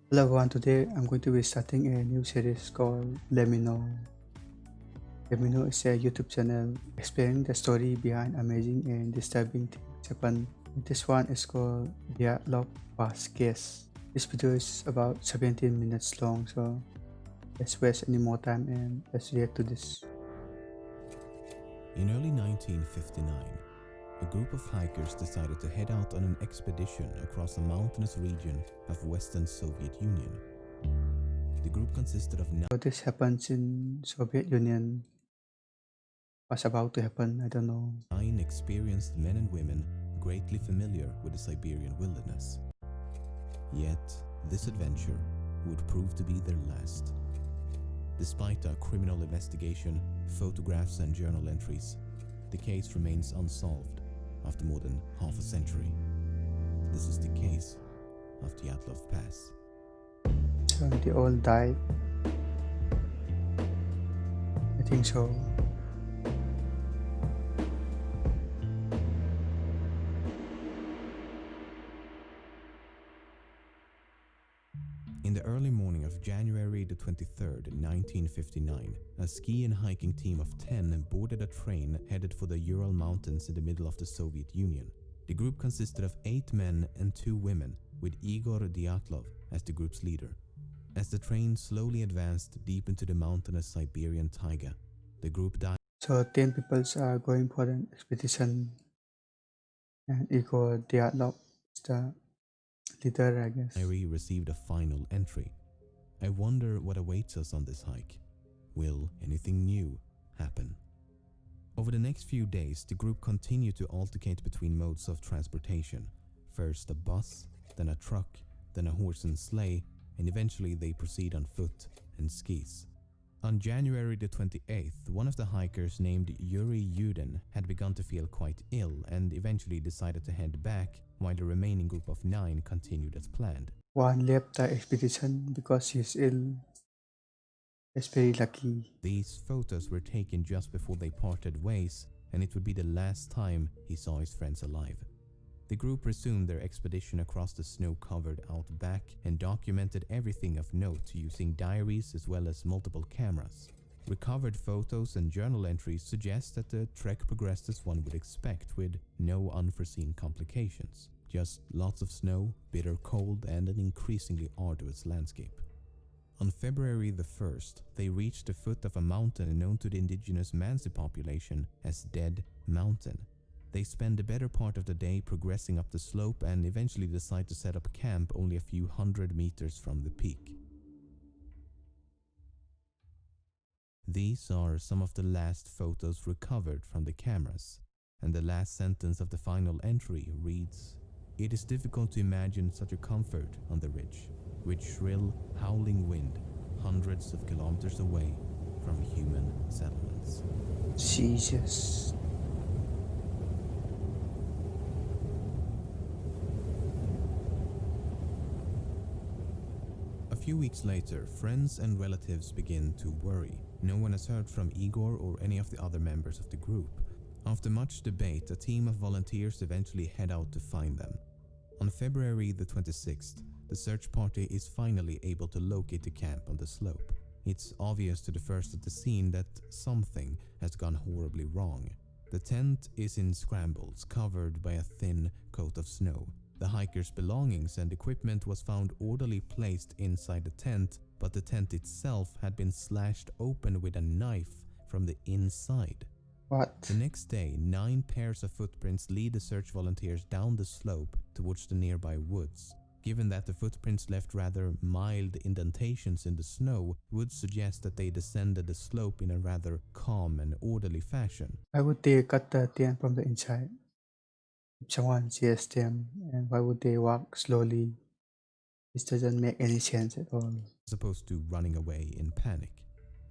Hello everyone, today I'm going to be starting a new series called Lemmino. Lemmino is a YouTube channel explaining the story behind amazing and disturbing things happen. This one is called Dyatlov Past Case. This video is about 17 minutes long, so let's waste any more time and let's react to this. In early 1959, a group of hikers decided to head out on an expedition across the mountainous region of Western Soviet Union. The group consisted of So this happens in Soviet Union. What's about to happen? I don't know. 9 experienced men and women greatly familiar with the Siberian wilderness. Yet, this adventure would prove to be their last. Despite a criminal investigation, photographs and journal entries, the case remains unsolved after more than half a century. This is the case of Dyatlov Pass. So they all died. I think so. In the early morning of January the 23rd, 1959, a ski and hiking team of 10 boarded a train headed for the Ural Mountains in the middle of the Soviet Union. The group consisted of 8 men and 2 women, with Igor Dyatlov as the group's leader. As the train slowly advanced deep into the mountainous Siberian taiga, the group died. So 10 people are going for an expedition and Igor Dyatlov is the leader, I guess. Diary received a final entry. I wonder what awaits us on this hike. Will anything new happen? Over the next few days, the group continued to alternate between modes of transportation. First a bus, then a truck, then a horse and sleigh, and eventually they proceed on foot and skis. On January the 28th, one of the hikers named Yuri Yudin had begun to feel quite ill and eventually decided to head back, while the remaining group of 9 continued as planned. One left the expedition because he's ill. That's very lucky. These photos were taken just before they parted ways, and it would be the last time he saw his friends alive. The group resumed their expedition across the snow-covered outback and documented everything of note using diaries as well as multiple cameras. Recovered photos and journal entries suggest that the trek progressed as one would expect, with no unforeseen complications. Just lots of snow, bitter cold, and an increasingly arduous landscape. On February the 1st, they reached the foot of a mountain known to the indigenous Mansi population as Dead Mountain. They spend the better part of the day progressing up the slope and eventually decide to set up camp only a few hundred meters from the peak. These are some of the last photos recovered from the cameras, and the last sentence of the final entry reads, "It is difficult to imagine such a comfort on the ridge, with shrill, howling wind hundreds of kilometers away from human settlements." Jesus. A few weeks later, friends and relatives begin to worry. No one has heard from Igor or any of the other members of the group. After much debate, a team of volunteers eventually head out to find them. On February the 26th, the search party is finally able to locate the camp on the slope. It's obvious to the first at the scene that something has gone horribly wrong. The tent is in scrambles, covered by a thin coat of snow. The hikers' belongings and equipment was found orderly placed inside the tent, but the tent itself had been slashed open with a knife from the inside. What? The next day, 9 pairs of footprints lead the search volunteers down the slope towards the nearby woods. Given that the footprints left rather mild indentations in the snow, would suggest that they descended the slope in a rather calm and orderly fashion. Why would they cut the tent from the inside? If someone sees them, and why would they walk slowly? This doesn't make any sense at all. As opposed to running away in panic.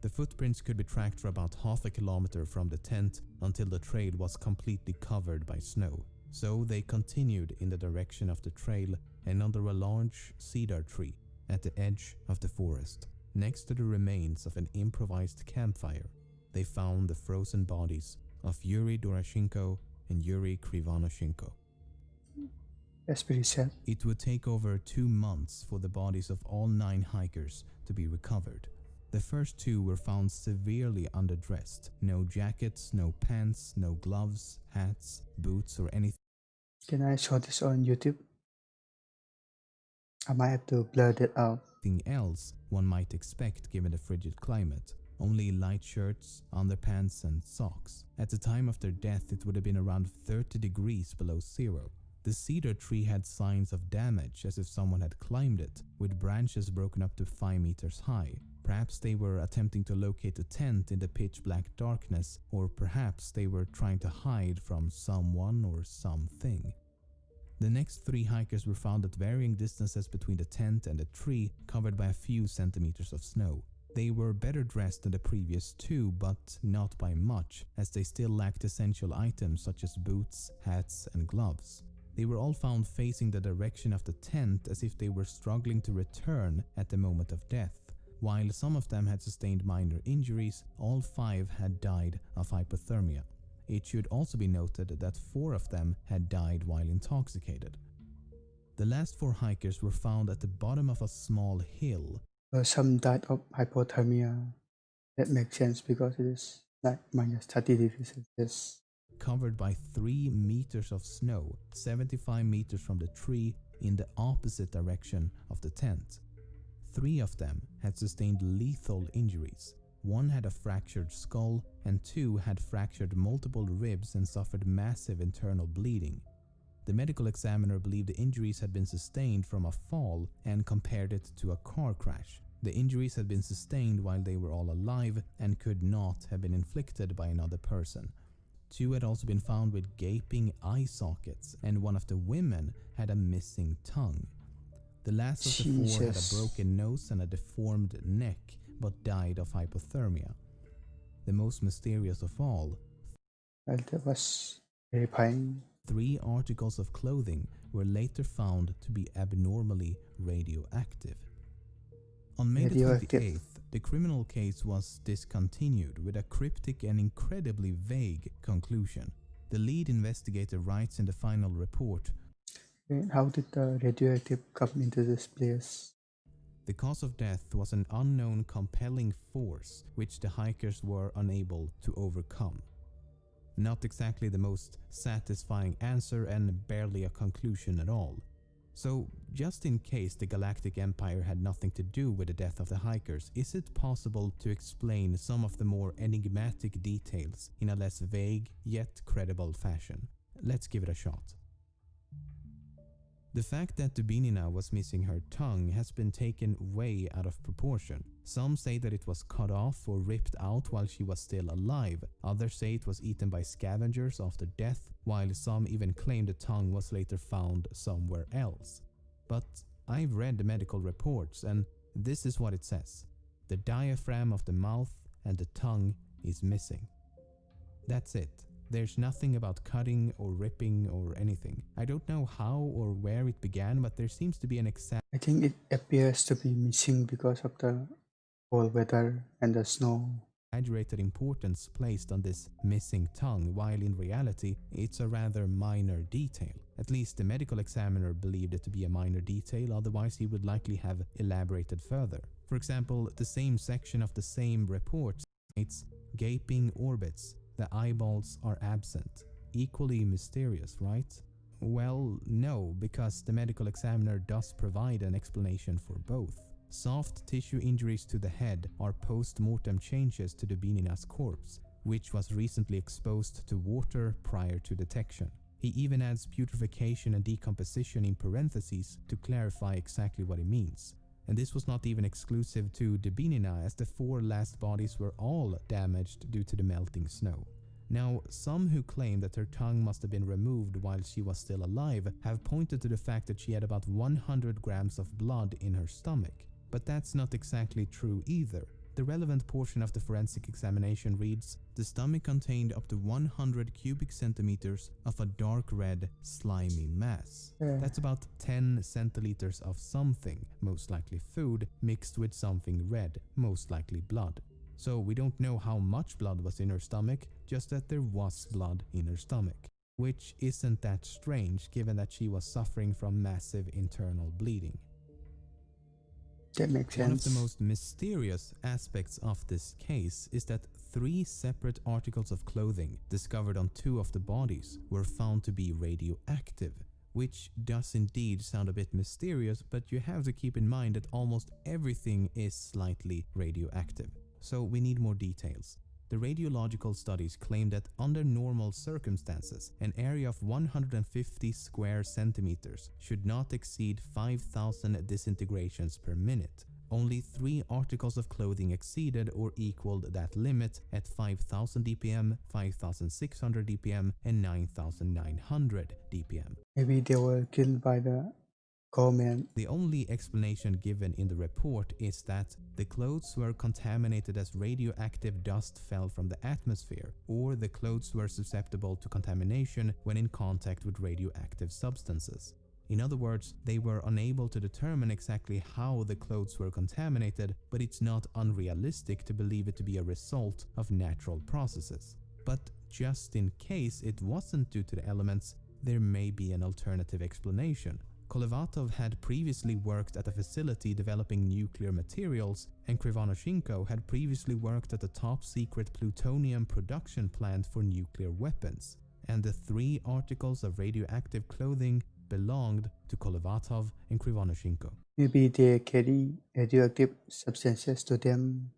The footprints could be tracked for about half a kilometer from the tent until the trail was completely covered by snow. So they continued in the direction of the trail and under a large cedar tree at the edge of the forest, next to the remains of an improvised campfire, they found the frozen bodies of Yuri Doroshenko and Yuri Krivonoshenko. That's pretty sad. It would take over 2 months for the bodies of all 9 hikers to be recovered. The first 2 were found severely underdressed. No jackets, no pants, no gloves, hats, boots or anything Can I show this on YouTube? I might have to blur that out. else one might expect given the frigid climate. Only light shirts, underpants and socks. At the time of their death it would have been around 30 degrees below zero. The cedar tree had signs of damage as if someone had climbed it, with branches broken up to 5 meters high. Perhaps they were attempting to locate a tent in the pitch black darkness, or perhaps they were trying to hide from someone or something. The next 3 hikers were found at varying distances between the tent and the tree, covered by a few centimeters of snow. They were better dressed than the previous 2, but not by much, as they still lacked essential items such as boots, hats and gloves. They were all found facing the direction of the tent as if they were struggling to return at the moment of death. While some of them had sustained minor injuries, all 5 had died of hypothermia. It should also be noted that 4 of them had died while intoxicated. The last 4 hikers were found at the bottom of a small hill. Some died of hypothermia. That makes sense because it is like minus 30 degrees Celsius. Covered by 3 meters of snow, 75 meters from the tree in the opposite direction of the tent. 3 of them had sustained lethal injuries. 1 had a fractured skull and 2 had fractured multiple ribs and suffered massive internal bleeding. The medical examiner believed the injuries had been sustained from a fall and compared it to a car crash. The injuries had been sustained while they were all alive and could not have been inflicted by another person. 2 had also been found with gaping eye sockets, and 1 of the women had a missing tongue. The last of the 4 had a broken nose and a deformed neck, but died of hypothermia. The most mysterious of all, Well, that was terrifying. 3 articles of clothing were later found to be abnormally radioactive. On May the 28th, the criminal case was discontinued with a cryptic and incredibly vague conclusion. The lead investigator writes in the final report, And how did the radioactive come into this place? the cause of death was an unknown compelling force which the hikers were unable to overcome. Not exactly the most satisfying answer and barely a conclusion at all. So, just in case the Galactic Empire had nothing to do with the death of the hikers, is it possible to explain some of the more enigmatic details in a less vague yet credible fashion? Let's give it a shot. The fact that Dubinina was missing her tongue has been taken way out of proportion. Some say that it was cut off or ripped out while she was still alive. Others say it was eaten by scavengers after death, while some even claim the tongue was later found somewhere else. But I've read the medical reports and this is what it says. The diaphragm of the mouth and the tongue is missing. That's it. There's nothing about cutting or ripping or anything. I don't know how or where it began, but there seems to be an I think it appears to be missing because of the cold weather and the snow. exaggerated importance placed on this missing tongue, while in reality it's a rather minor detail. At least the medical examiner believed it to be a minor detail, otherwise he would likely have elaborated further. For example, the same section of the same report states, gaping orbits. The eyeballs are absent. Equally mysterious, right? Well, no, because the medical examiner does provide an explanation for both. Soft tissue injuries to the head are post-mortem changes to Dubinina's corpse, which was recently exposed to water prior to detection. He even adds putrefaction and decomposition in parentheses to clarify exactly what it means. And this was not even exclusive to Dubinina, as the 4 last bodies were all damaged due to the melting snow. Now, some who claim that her tongue must have been removed while she was still alive have pointed to the fact that she had about 100 grams of blood in her stomach. But that's not exactly true either. The relevant portion of the forensic examination reads, the stomach contained up to 100 cubic centimeters of a dark red, slimy mass. That's about 10 centiliters of something, most likely food, mixed with something red, most likely blood. So we don't know how much blood was in her stomach, just that there was blood in her stomach. which isn't that strange given that she was suffering from massive internal bleeding. That makes One of sense. the most mysterious aspects of this case is that 3 separate articles of clothing discovered on 2 of the bodies were found to be radioactive, which does indeed sound a bit mysterious, but you have to keep in mind that almost everything is slightly radioactive. So we need more details. The radiological studies claim that under normal circumstances, an area of 150 square centimeters should not exceed 5,000 disintegrations per minute. Only 3 articles of clothing exceeded or equaled that limit at 5,000 dpm, 5,600 dpm, and 9,900 dpm. Maybe they were killed by the government. The only explanation given in the report is that the clothes were contaminated as radioactive dust fell from the atmosphere, or the clothes were susceptible to contamination when in contact with radioactive substances. In other words, they were unable to determine exactly how the clothes were contaminated, but it's not unrealistic to believe it to be a result of natural processes. But just in case it wasn't due to the elements, there may be an alternative explanation. Kolevatov had previously worked at a facility developing nuclear materials, and Krivonoshenko had previously worked at a top-secret plutonium production plant for nuclear weapons, and the 3 articles of radioactive clothing belonged to Kolevatov and Krivonoshenko. Maybe they carry radioactive substances to them.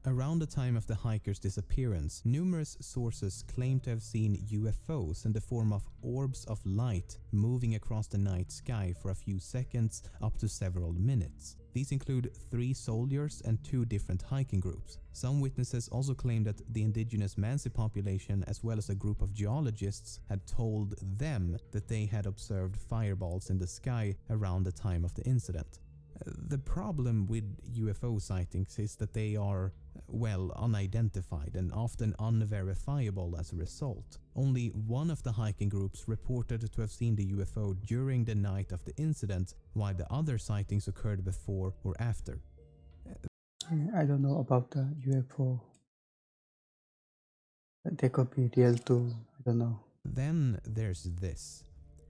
Around the time of the hiker's disappearance, numerous sources claim to have seen UFOs in the form of orbs of light moving across the night sky for a few seconds up to several minutes. These include 3 soldiers and 2 different hiking groups. Some witnesses also claim that the indigenous Mansi population, as well as a group of geologists, had told them that they had observed fireballs in the sky around the time of the incident. The problem with UFO sightings is that they are, well, unidentified and often unverifiable as a result. Only one of the hiking groups reported to have seen the UFO during the night of the incident, while the other sightings occurred before or after. I don't know about the UFO. They could be real too. I don't know. Then there's this.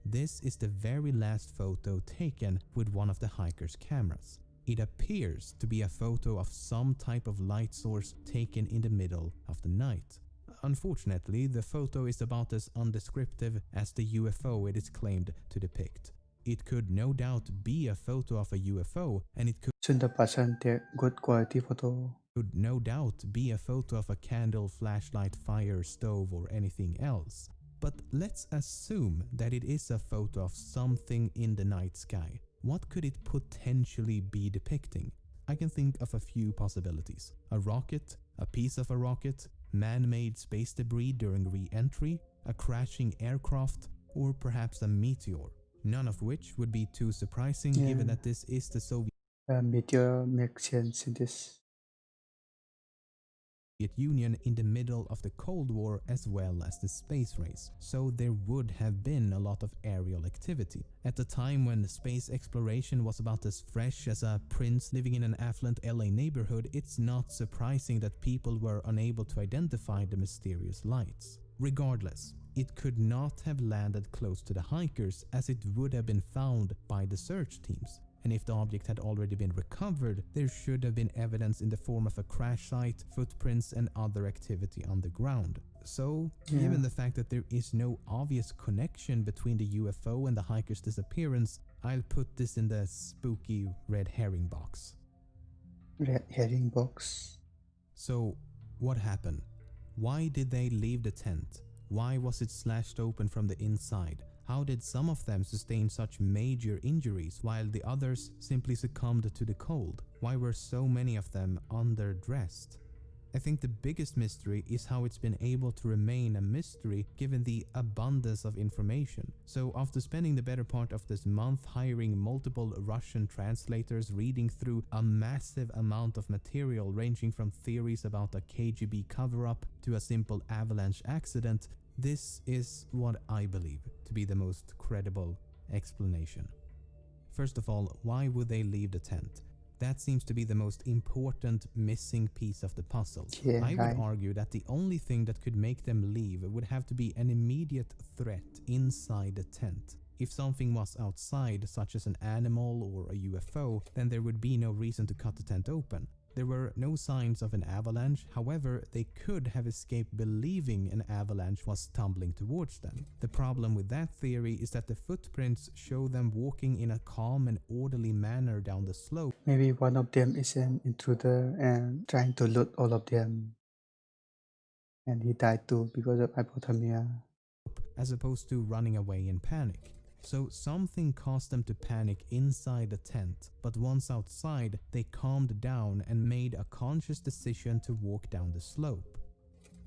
This is the very last photo taken with one of the hiker's cameras. It appears to be a photo of some type of light source taken in the middle of the night. Unfortunately, the photo is about as undescriptive as the UFO it is claimed to depict. It could no doubt be a photo of a UFO, and it Shouldn't the person take good quality photo? could no doubt be a photo of a candle, flashlight, fire, stove, or anything else. But let's assume that it is a photo of something in the night sky. What could it potentially be depicting? I can think of a few possibilities. A rocket, a piece of a rocket, man-made space debris during re-entry, a crashing aircraft, or perhaps a meteor. None of which would be too surprising given that this is the Soviet Meteor makes sense in this. Union in the middle of the Cold War as well as the space race, so there would have been a lot of aerial activity. At the time when space exploration was about as fresh as a prince living in an affluent LA neighborhood, it's not surprising that people were unable to identify the mysterious lights. Regardless, it could not have landed close to the hikers as it would have been found by the search teams. And if the object had already been recovered, there should have been evidence in the form of a crash site, footprints, and other activity on the ground. So, given the fact that there is no obvious connection between the UFO and the hiker's disappearance, I'll put this in the spooky red herring box. Red herring box. So, what happened? Why did they leave the tent? Why was it slashed open from the inside? How did some of them sustain such major injuries while the others simply succumbed to the cold? Why were so many of them underdressed? I think the biggest mystery is how it's been able to remain a mystery given the abundance of information. So after spending the better part of this month hiring multiple Russian translators, reading through a massive amount of material ranging from theories about a KGB cover-up to a simple avalanche accident, this is what I believe to be the most credible explanation. First of all, why would they leave the tent? That seems to be the most important missing piece of the puzzle. Yeah, I would right. argue that the only thing that could make them leave would have to be an immediate threat inside the tent. If something was outside, such as an animal or a UFO, then there would be no reason to cut the tent open. There were no signs of an avalanche, however, they could have escaped believing an avalanche was tumbling towards them. The problem with that theory is that the footprints show them walking in a calm and orderly manner down the slope. Maybe one of them is an intruder and trying to loot all of them. And he died too because of hypothermia. As opposed to running away in panic. So something caused them to panic inside the tent, but once outside, they calmed down and made a conscious decision to walk down the slope.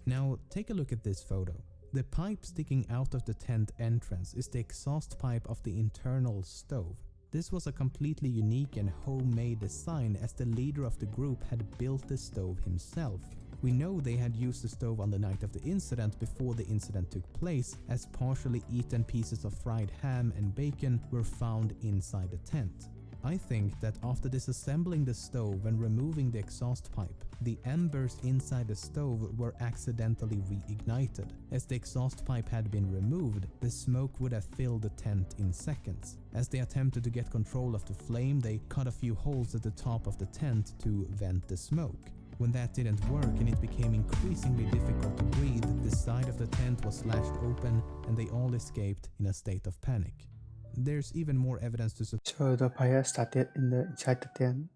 Now, take a look at this photo. The pipe sticking out of the tent entrance is the exhaust pipe of the internal stove. This was a completely unique and homemade design, as the leader of the group had built the stove himself. We know they had used the stove on the night of the incident before the incident took place, as partially eaten pieces of fried ham and bacon were found inside the tent. I think that after disassembling the stove and removing the exhaust pipe, the embers inside the stove were accidentally reignited. As the exhaust pipe had been removed, the smoke would have filled the tent in seconds. As they attempted to get control of the flame, they cut a few holes at the top of the tent to vent the smoke. When that didn't work and it became increasingly difficult to breathe, the side of the tent was slashed open and they all escaped in a state of panic. There's even more evidence to So the fire started inside the tent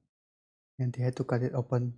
and they had to cut it open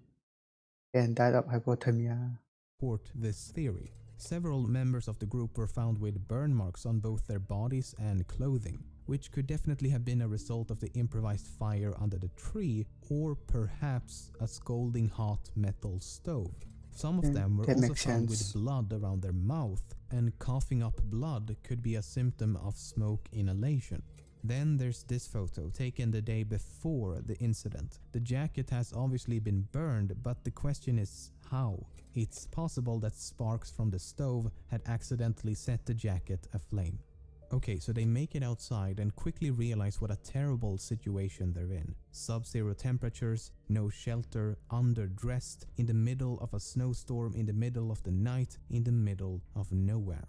and died of hypothermia. support this theory. Several members of the group were found with burn marks on both their bodies and clothing, which could definitely have been a result of the improvised fire under the tree, or perhaps a scalding hot metal stove. Some of them were also found with blood around their mouth, and coughing up blood could be a symptom of smoke inhalation. Then there's this photo taken the day before the incident. The jacket has obviously been burned, but the question is how? It's possible that sparks from the stove had accidentally set the jacket aflame. Okay, so they make it outside and quickly realize what a terrible situation they're in. Sub-zero temperatures, no shelter, underdressed, in the middle of a snowstorm, in the middle of the night, in the middle of nowhere.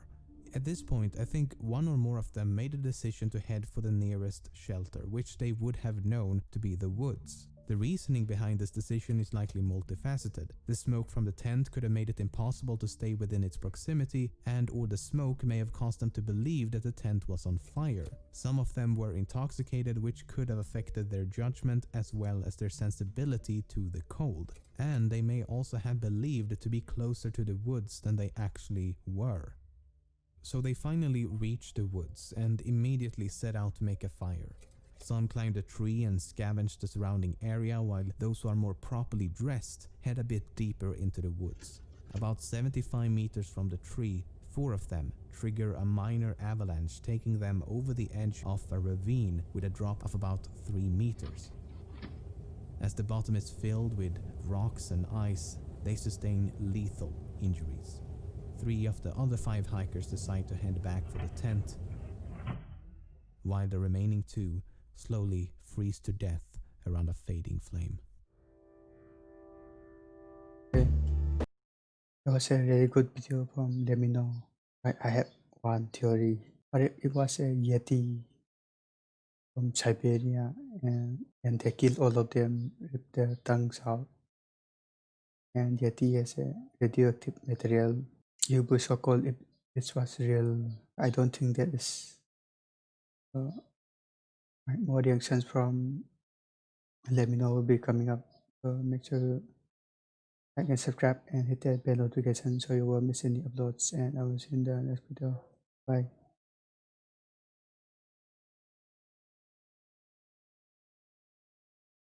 At this point, I think one or more of them made a decision to head for the nearest shelter, which they would have known to be the woods. The reasoning behind this decision is likely multifaceted. The smoke from the tent could have made it impossible to stay within its proximity, and/or the smoke may have caused them to believe that the tent was on fire. Some of them were intoxicated, which could have affected their judgment as well as their sensibility to the cold. And they may also have believed to be closer to the woods than they actually were. So they finally reached the woods and immediately set out to make a fire. Some climbed a tree and scavenged the surrounding area, while those who are more properly dressed head a bit deeper into the woods. About 75 meters from the tree, 4 of them trigger a minor avalanche, taking them over the edge of a ravine with a drop of about 3 meters. As the bottom is filled with rocks and ice, they sustain lethal injuries. 3 of the other 5 hikers decide to head back for the tent, while the remaining 2 slowly freeze to death around a fading flame. Okay. It was a really good video from Lemmino. I have one theory. But it was a Yeti from Siberia and they killed all of them with their tongues out. And Yeti has a radioactive material. You would so called if this was real. I don't think that is more reactions from Lemmino will be coming up. So make sure you like and subscribe and hit that bell notification so you won't miss any uploads, and I will see you in the next video. Bye.